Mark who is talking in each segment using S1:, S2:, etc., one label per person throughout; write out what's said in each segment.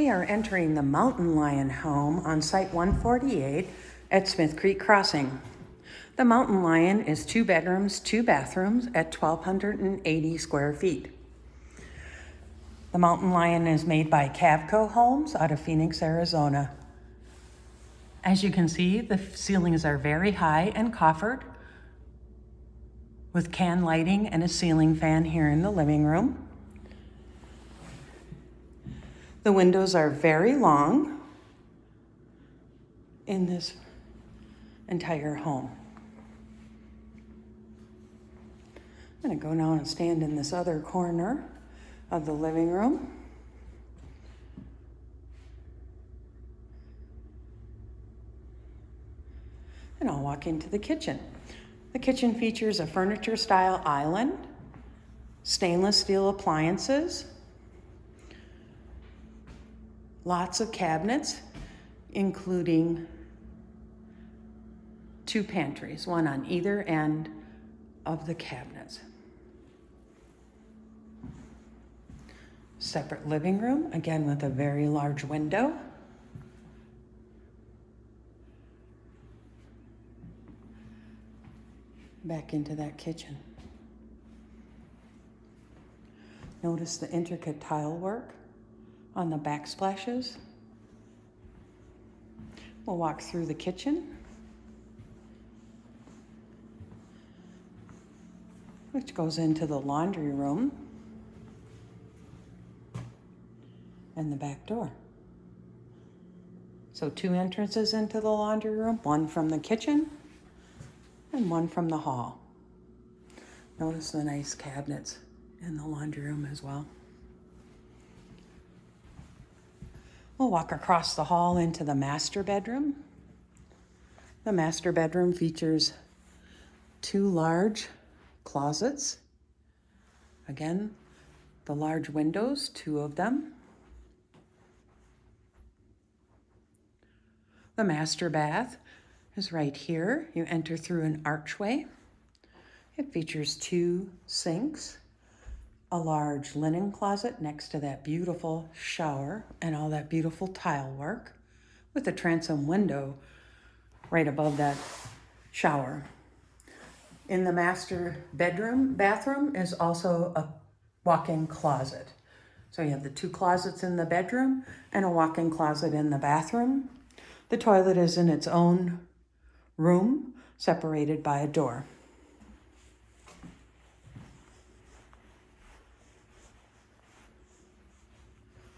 S1: We are entering the Mountain Lion home on Site 148 at Smith Creek Crossing. The Mountain Lion is 2 bedrooms, 2 bathrooms at 1,280 square feet. The Mountain Lion is made by Cavco Homes out of Phoenix, Arizona. As you can see, the ceilings are very high and coffered with can lighting and a ceiling fan here in the living room. The windows are very long in this entire home. I'm going to go now and stand in this other corner of the living room. And I'll walk into the kitchen. The kitchen features a furniture-style island, stainless steel appliances, lots of cabinets, including 2 pantries, one on either end of the cabinets. Separate living room, again with a very large window. Back into that kitchen. Notice the intricate tile work on the backsplashes. We'll walk through the kitchen, which goes into the laundry room and the back door. So 2 entrances into the laundry room, one from the kitchen and one from the hall. Notice the nice cabinets in the laundry room as well. We'll walk across the hall into the master bedroom. The master bedroom features 2 large closets. Again, the large windows, 2 of them. The master bath is right here. You enter through an archway. It features 2 sinks, a large linen closet next to that beautiful shower and all that beautiful tile work with a transom window right above that shower. In the master bathroom is also a walk-in closet. So you have the 2 closets in the bedroom and a walk-in closet in the bathroom. The toilet is in its own room, separated by a door.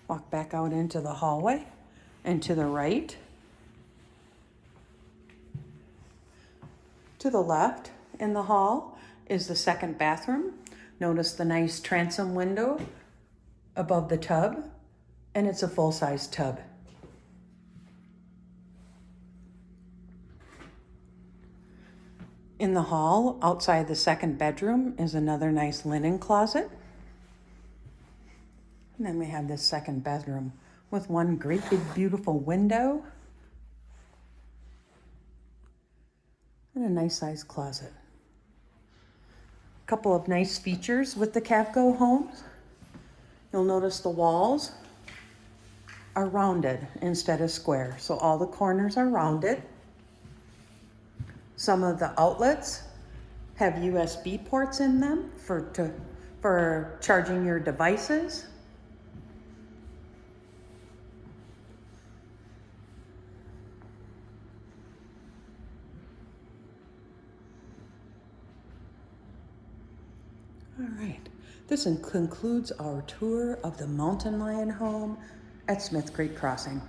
S1: Walk back out into the hallway and to the right. To the left in the hall is the 2nd bathroom. Notice the nice transom window above the tub, and it's a full-size tub. In the hall, outside the 2nd bedroom, is another nice linen closet. And then we have this 2nd bedroom with one great big beautiful window and a nice sized closet. A couple of nice features with the Cavco homes. You'll notice the walls are rounded instead of square, so all the corners are rounded. Some of the outlets have USB ports in them for charging your devices. All right, this concludes our tour of the Mountain Lion home at Smith Creek Crossing.